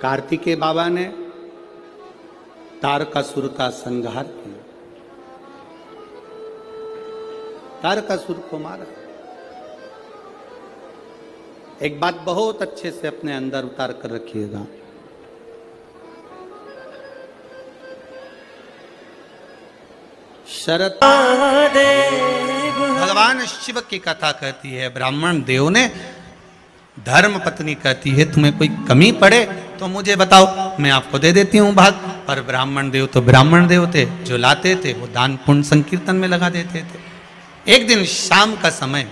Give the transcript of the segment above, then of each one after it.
कार्तिकेय बाबा ने तारकासुर का संहार किया, तारकासुर को मारा। एक बात बहुत अच्छे से अपने अंदर उतार कर रखिएगा, शरत भगवान शिव की कथा कहती है, ब्राह्मण देव ने धर्म पत्नी कहती है तुम्हें कोई कमी पड़े तो मुझे बताओ, मैं आपको दे देती हूँ भाग। पर ब्राह्मण देव तो ब्राह्मण देव थे, जो लाते थे वो दान पुण्य संकीर्तन में लगा देते थे। एक दिन शाम का समय,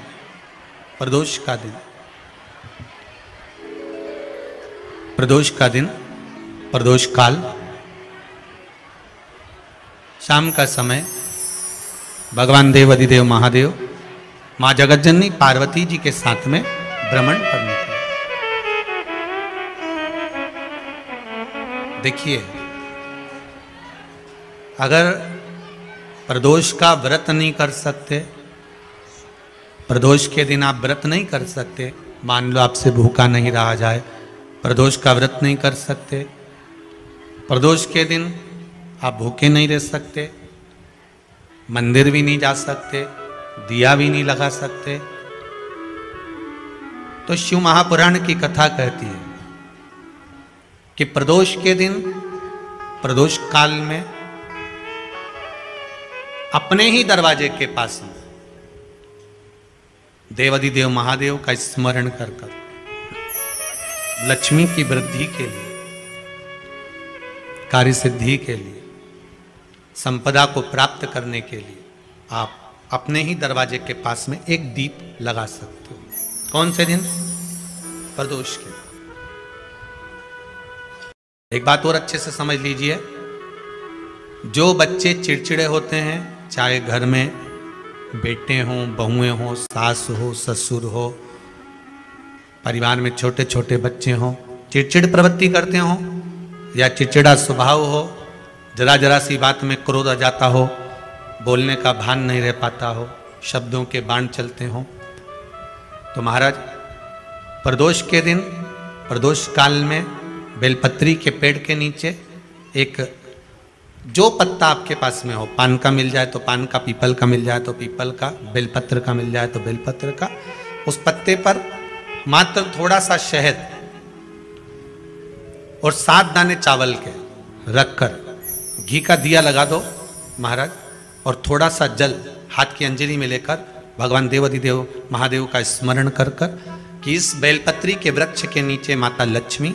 प्रदोष का दिन, प्रदोष का दिन, प्रदोष काल, शाम का समय, भगवान देव अधिदेव महादेव मां जगतजननी पार्वती जी के साथ में भ्रमण पर निकले। देखिए, अगर प्रदोष का व्रत नहीं कर सकते, प्रदोष के दिन आप व्रत नहीं कर सकते, मान लो आपसे भूखा नहीं रहा जाए, प्रदोष का व्रत नहीं कर सकते, प्रदोष के दिन आप भूखे नहीं रह सकते, मंदिर भी नहीं जा सकते, दिया भी नहीं लगा सकते, तो शिव महापुराण की कथा कहती है कि प्रदोष के दिन, प्रदोष काल में अपने ही दरवाजे के पास में देवाधिदेव महादेव का स्मरण कर कर लक्ष्मी की वृद्धि के लिए, कार्य सिद्धि के लिए, संपदा को प्राप्त करने के लिए आप अपने ही दरवाजे के पास में एक दीप लगा सकते हो। कौन से दिन? प्रदोष के। एक बात और अच्छे से समझ लीजिए, जो बच्चे चिड़चिड़े होते हैं, चाहे घर में बेटे हों, बहुएं हों, सास हो, ससुर हो, परिवार में छोटे छोटे बच्चे हों, चिड़चिड़ प्रवृत्ति करते हों या चिड़चिड़ा स्वभाव हो, जरा जरा सी बात में क्रोध आ जाता हो, बोलने का भान नहीं रह पाता हो, शब्दों के बाण चलते हों, तो महाराज प्रदोष के दिन, प्रदोष काल में बेलपत्री के पेड़ के नीचे एक, जो पत्ता आपके पास में हो, पान का मिल जाए तो पान का, पीपल का मिल जाए तो पीपल का, बेलपत्र का मिल जाए तो बेलपत्र का, उस पत्ते पर मात्र थोड़ा सा शहद और 7 दाने चावल के रखकर घी का दिया लगा दो महाराज, और थोड़ा सा जल हाथ की अंजलि में लेकर भगवान देवाधिदेव महादेव का स्मरण कर कर कि इस बेलपत्री के वृक्ष के नीचे माता लक्ष्मी,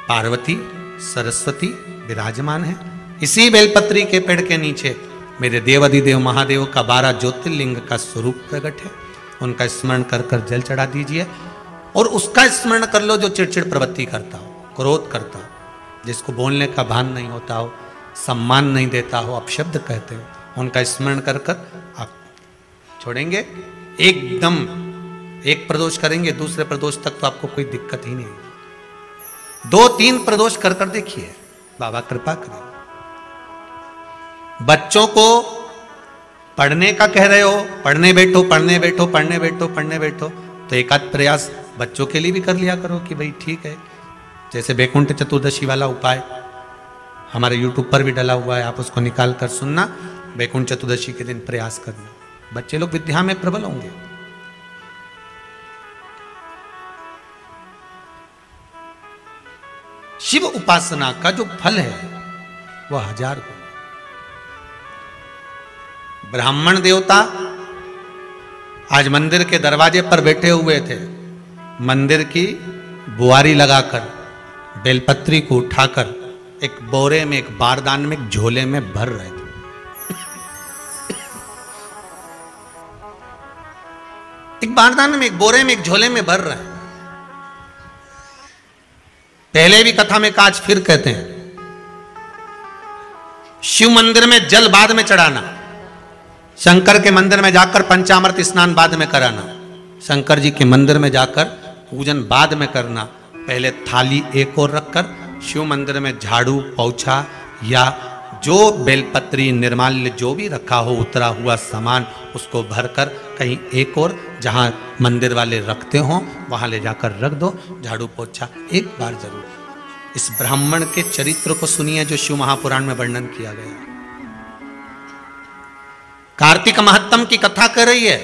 पार्वती, सरस्वती विराजमान है। इसी बेलपत्री के पेड़ के नीचे मेरे देवाधिदेव महादेव का 12 ज्योतिर्लिंग का स्वरूप प्रकट है। उनका स्मरण कर कर जल चढ़ा दीजिए और उसका स्मरण कर लो जो चिड़चिड़ प्रवृत्ति करता हो, क्रोध करता हो, जिसको बोलने का भान नहीं होता हो, सम्मान नहीं देता हो, अपशब्द कहते हो, उनका स्मरण कर कर आप छोड़ेंगे। एकदम एक प्रदोष करेंगे, दूसरे प्रदोष तक तो आपको कोई दिक्कत ही नहीं। 2-3 प्रदोष कर कर देखिए, बाबा कृपा करें। बच्चों को पढ़ने का कह रहे हो, पढ़ने बैठो, पढ़ने बैठो, पढ़ने बैठो, पढ़ने बैठो, तो एक आध प्रयास बच्चों के लिए भी कर लिया करो कि भाई ठीक है। जैसे वैकुंठ चतुर्दशी वाला उपाय हमारे YouTube पर भी डला हुआ है, आप उसको निकाल कर सुनना, वैकुंठ चतुर्दशी के दिन प्रयास करना, बच्चे लोग विद्या में प्रबल होंगे। शिव उपासना का जो फल है वह 1000 गुना। ब्राह्मण देवता आज मंदिर के दरवाजे पर बैठे हुए थे, मंदिर की बुआरी लगाकर बेलपत्री को उठाकर एक बोरे में, एक बारदान में, एक झोले में भर रहे थे। एक बारदान में, एक बोरे में, एक झोले में भर रहे हैं। पहले भी कथा में काज फिर कहते हैं, शिव मंदिर में जल बाद में चढ़ाना, शंकर के मंदिर में जाकर पंचामृत स्नान बाद में कराना, शंकर जी के मंदिर में जाकर पूजन बाद में करना, पहले थाली एक और रखकर शिव मंदिर में झाड़ू, पोछा या जो बेलपत्री, निर्माल्य जो भी रखा हो, उतरा हुआ सामान, उसको भरकर कहीं एक और जहां मंदिर वाले रखते हो वहां ले जाकर रख दो, झाड़ू पोछा एक बार जरूर। इस ब्राह्मण के चरित्र को सुनिए जो शिव महापुराण में वर्णन किया गया। कार्तिक महत्तम की कथा कर रही है।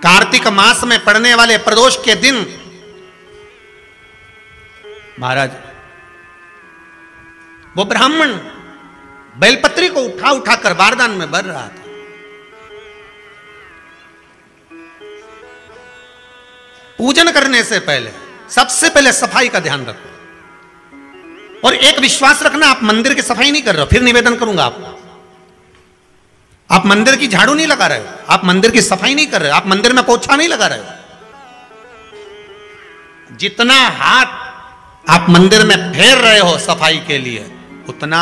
कार्तिक मास में पड़ने वाले प्रदोष के दिन महाराज वो ब्राह्मण बेलपत्री को उठा उठा कर बारदान में भर रहा था। पूजन करने से पहले सबसे पहले सफाई का ध्यान रखो और एक विश्वास रखना, आप मंदिर की सफाई नहीं कर रहे हो, फिर निवेदन करूंगा आपको। आप मंदिर की झाड़ू नहीं लगा रहे हो, आप मंदिर की सफाई नहीं कर रहे हो, आप मंदिर में पोछा नहीं लगा रहे हो। जितना हाथ आप मंदिर में फेर रहे हो सफाई के लिए, उतना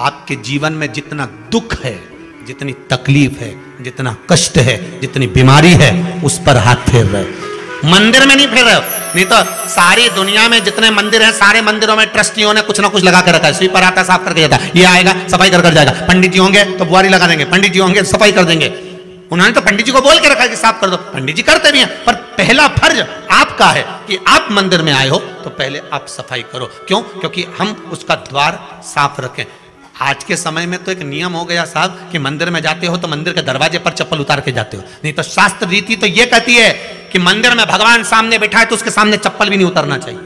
आपके जीवन में जितना दुख है, जितनी तकलीफ है, जितना कष्ट है, जितनी बीमारी है, उस पर हाथ फेर रहे हो। मंदिर में नहीं फेर रहे हो। नहीं तो सारी दुनिया में जितने मंदिर हैं, सारे मंदिरों में ट्रस्टियों ने कुछ ना कुछ लगा कर रखा है। स्वीपर आता है, साफ करके जाता है, ये आएगा सफाई कर जाएगा। पंडित जी होंगे तो बुआरी लगा देंगे, पंडित जी होंगे सफाई कर देंगे। उन्होंने तो पंडित जी को बोल के रखा है कि साफ कर दो, पंडित जी करते भी हैं, पर पहला फर्ज आपका है कि आप मंदिर में आए हो तो पहले आप सफाई करो। क्यों? क्योंकि हम उसका द्वार साफ रखें। आज के समय में तो एक नियम हो गया साहब कि मंदिर में जाते हो तो मंदिर के दरवाजे पर चप्पल उतार के जाते हो। नहीं तो शास्त्र रीति तो यह कहती है कि मंदिर में भगवान सामने बैठा है तो उसके सामने चप्पल भी नहीं उतरना चाहिए।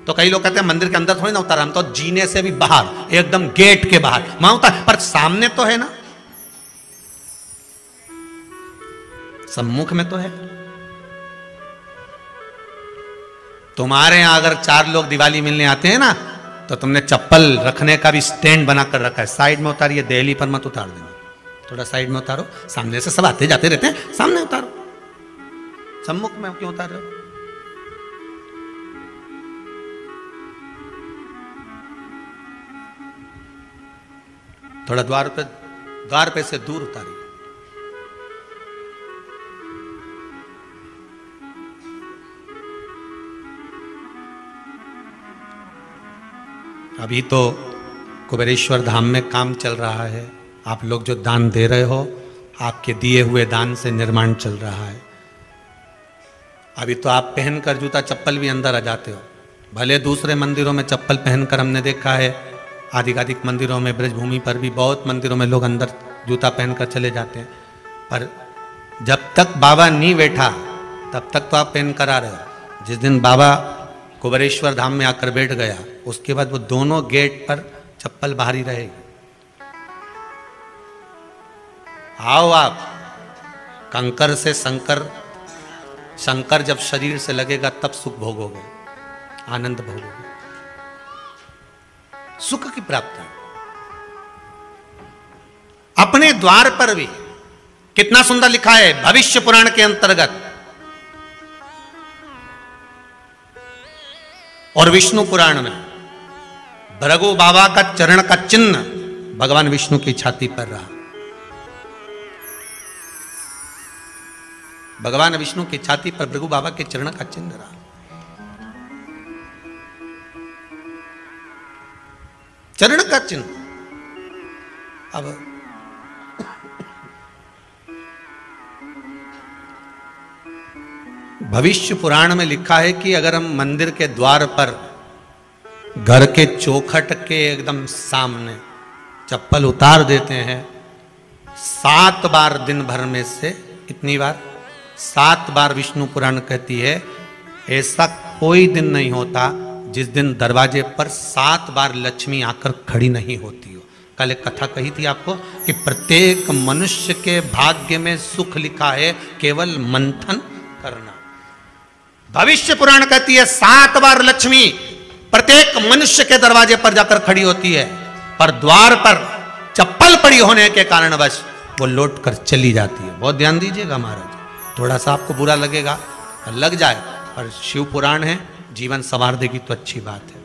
तो कई लोग कहते हैं मंदिर के अंदर थोड़ी ना उतार, हम तो जीने से भी बाहर, एकदम गेट के बाहर वहां उतार, पर सामने तो है ना, सम्मुख में तो है। तुम्हारे यहां अगर 4 लोग दिवाली मिलने आते हैं ना, तो तुमने चप्पल रखने का भी स्टैंड बनाकर रखा है। साइड में उतारिए, दहली पर मत उतार देना, थोड़ा साइड में उतारो। सामने से सब आते जाते रहते हैं, सामने उतारो, सम्मुख में क्यों उतार रहे हो? थोड़ा द्वार पे से दूर उतारिए। अभी तो कुबेरेश्वर धाम में काम चल रहा है। आप लोग जो दान दे रहे हो, आपके दिए हुए दान से निर्माण चल रहा है। अभी तो आप पहनकर जूता चप्पल भी अंदर आ जाते हो। भले दूसरे मंदिरों में चप्पल पहनकर हमने देखा है, आधिकाधिक मंदिरों में, ब्रजभूमि पर भी बहुत मंदिरों में लोग अंदर जूता पहनकर चले जाते हैं, पर जब तक बाबा नहीं बैठा तब तक तो आप पहनकर आ रहे हो। जिस दिन बाबा कुबेरेश्वर धाम में आकर बैठ गया, उसके बाद वो दोनों गेट पर चप्पल बाहर ही रहेगी। आओ आप, कंकर से शंकर जब शरीर से लगेगा तब सुख भोगोगे, आनंद भोगोगे, सुख की प्राप्ति। अपने द्वार पर भी कितना सुंदर लिखा है भविष्य पुराण के अंतर्गत, और विष्णु पुराण में भृगु बाबा का चरण का चिन्ह भगवान विष्णु की छाती पर रहा। भगवान विष्णु की छाती पर भृगु बाबा के चरण का चिन्ह रहा। चरण का चिन्ह। अब भविष्य पुराण में लिखा है कि अगर हम मंदिर के द्वार पर, घर के चौखट के एकदम सामने चप्पल उतार देते हैं 7 बार, दिन भर में से कितनी बार? 7 बार। विष्णु पुराण कहती है ऐसा कोई दिन नहीं होता जिस दिन दरवाजे पर 7 बार लक्ष्मी आकर खड़ी नहीं होती हो। कल एक कथा कही थी आपको कि प्रत्येक मनुष्य के भाग्य में सुख लिखा है, केवल मंथन करना। भविष्य पुराण कहती है 7 बार लक्ष्मी प्रत्येक मनुष्य के दरवाजे पर जाकर खड़ी होती है, पर द्वार पर चप्पल पड़ी होने के कारणवश वो लौट कर चली जाती है। बहुत ध्यान दीजिएगा महाराज, थोड़ा सा आपको बुरा लगेगा, लग जाए, पर शिव पुराण है, जीवन संवार देगी तो अच्छी बात है,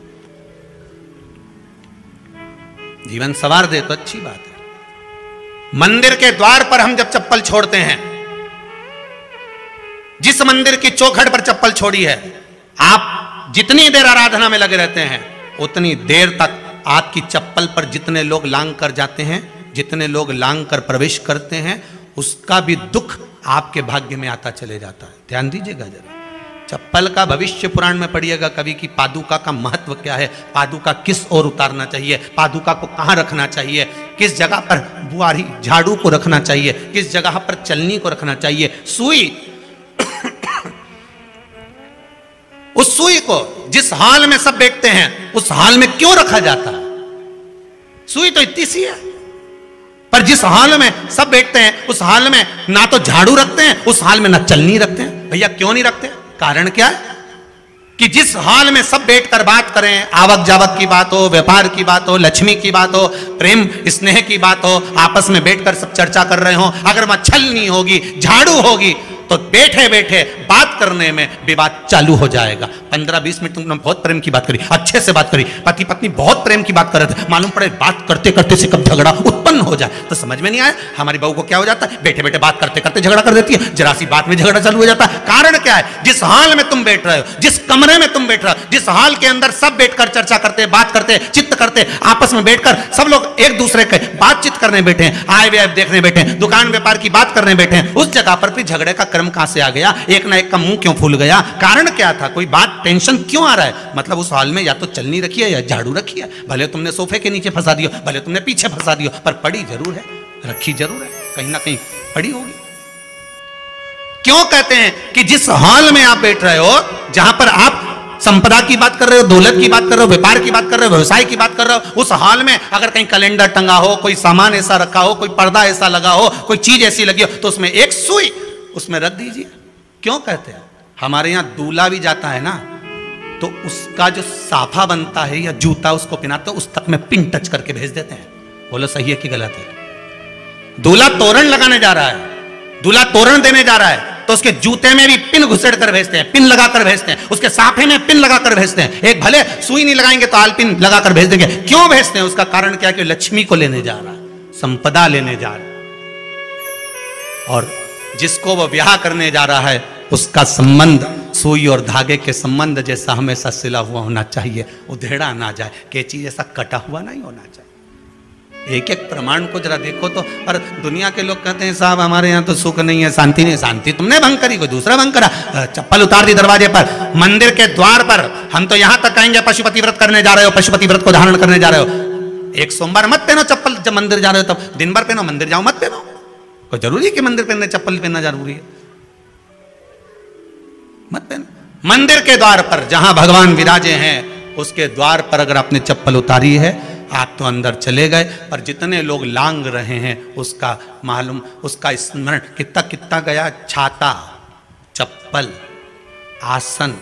जीवन संवार दे तो अच्छी बात है। मंदिर के द्वार पर हम जब चप्पल छोड़ते हैं, जिस मंदिर की चौखट पर चप्पल छोड़ी है, आप जितनी देर आराधना में लगे रहते हैं उतनी देर तक आपकी चप्पल पर जितने लोग लांग कर जाते हैं, जितने लोग लांग कर प्रवेश करते हैं, उसका भी दुख आपके भाग्य में आता चले जाता है। ध्यान दीजिएगा जरा। चप्पल का भविष्य पुराण में पढ़िएगा कवि की पादुका का महत्व क्या है, पादुका किस ओर उतारना चाहिए, पादुका को कहाँ रखना चाहिए, किस जगह पर बुआरी झाड़ू को रखना चाहिए, किस जगह पर चलनी को रखना चाहिए, सुई उस सुई को जिस हाल में सब बैठते हैं उस हाल में क्यों रखा जाता है? सुई तो इतनी सी है, पर जिस हाल में सब बैठते हैं उस हाल में ना तो झाड़ू रखते हैं, उस हाल में ना चलनी रखते हैं। भैया क्यों नहीं रखते? कारण क्या है कि जिस हाल में सब बैठकर बात करें, आवक जावक की बात हो, व्यापार की बात हो, लक्ष्मी की बात हो, प्रेम स्नेह की बात हो, आपस में बैठकर सब चर्चा कर रहे हो, अगर वहां छलनी होगी, झाड़ू होगी, तो बैठे बैठे बात करने में विवाद चालू हो जाएगा। 15-20 मिनट तुमने बहुत प्रेम की बात करी, अच्छे से बात करी, पति पत्नी बहुत प्रेम की बात कर रहे थे, मालूम पड़े बात करते करते से कब झगड़ा उत्पन्न हो जाए तो समझ में नहीं आया। हमारी बहू को क्या हो जाता है, बैठे बैठे बात करते करते झगड़ा कर देती है, जरा सी बात में झगड़ा चालू हो जाता है। कारण क्या है? जिस हाल में तुम बैठ रहे हो, जिस कमरे में तुम बैठ रहे हो, जिस हाल के अंदर सब बैठकर चर्चा करते, बात करते, चित्त करते, आपस में बैठकर सब लोग एक दूसरे के बातचीत करने बैठे हैं, आय व्यय देखने बैठे हैं, दुकान व्यापार की बात करने बैठे हैं, उस जगह पर भी झगड़े का क्रम कहां से आ गया? एक ना एक का मुंह क्यों फूल गया? कारण क्या था? कोई बात टेंशन क्यों आ रहा है? मतलब उस हाल में या तो चलनी रखी है या झाड़ू रखी है, भले तुमने सोफे के नीचे फंसा दियो, भले तुमने पीछे फंसा दियो, पर पड़ी जरूर है, रखी जरूर है, कहीं ना कहीं पड़ी होगी। क्यों कहते हैं कि जिस हाल में आप बैठ रहे हो, जहां पर आप संपदा की बात कर रहे हो, दौलत की बात कर रहे हो, व्यापार की बात कर रहे हो, व्यवसाय की बात कर रहे हो, उस हाल में अगर कहीं कैलेंडर टंगा हो, कोई सामान ऐसा रखा हो, कोई पर्दा ऐसा लगा हो, कोई चीज ऐसी लगी हो, तो उसमें एक सुई उसमें रख दीजिए। क्यों कहते हैं? हमारे यहां दूल्हा भी जाता है ना, तो उसका जो साफा बनता है या जूता उसको पहनाते, उस तक में पिन टच करके भेज देते हैं। बोलो सही है कि गलत है? दूल्हा तोरण लगाने जा रहा है, दूल्हा तोरण देने जा रहा है, तो उसके जूते में भी पिन घुसेड़ कर भेजते हैं, पिन लगाकर भेजते हैं, उसके साफे में पिन लगाकर भेजते हैं। एक भले सुई नहीं लगाएंगे तो आल पिन लगाकर भेज देंगे। क्यों भेजते हैं? उसका कारण क्या है कि लक्ष्मी को लेने जा रहा है, संपदा लेने जा रहा है, और जिसको वो ब्याह करने जा रहा है उसका संबंध सुई और धागे के संबंध जैसा हमेशा सिला हुआ होना चाहिए, उधेड़ा ना जाए, कैची जैसा कटा हुआ नहीं होना चाहिए। एक एक प्रमाण को जरा देखो तो। और दुनिया के लोग कहते हैं साहब हमारे यहाँ तो सुख नहीं है, शांति नहीं। शांति तुमने भंग करी, कोई दूसरा भंग करा। चप्पल उतार दी दरवाजे पर, मंदिर के द्वार पर। हम तो यहां तक कहेंगे पशुपति व्रत करने जा रहे हो, पशुपति व्रत को धारण करने जा रहे हो, एक सोमवार मत पहनो चप्पल, जब मंदिर जा रहे हो तब दिन भर पहनो, मंदिर जाओ मत पहनो। कोई जरूरी है कि मंदिर पहनने चप्पल पहनना जरूरी है? मत पहनो। मंदिर के द्वार पर जहां भगवान विराजे हैं उसके द्वार पर अगर आपने चप्पल उतारी है, आप तो अंदर चले गए, पर जितने लोग लांग रहे हैं उसका मालूम, उसका स्मरण कितना कितना गया। छाता, चप्पल, आसन,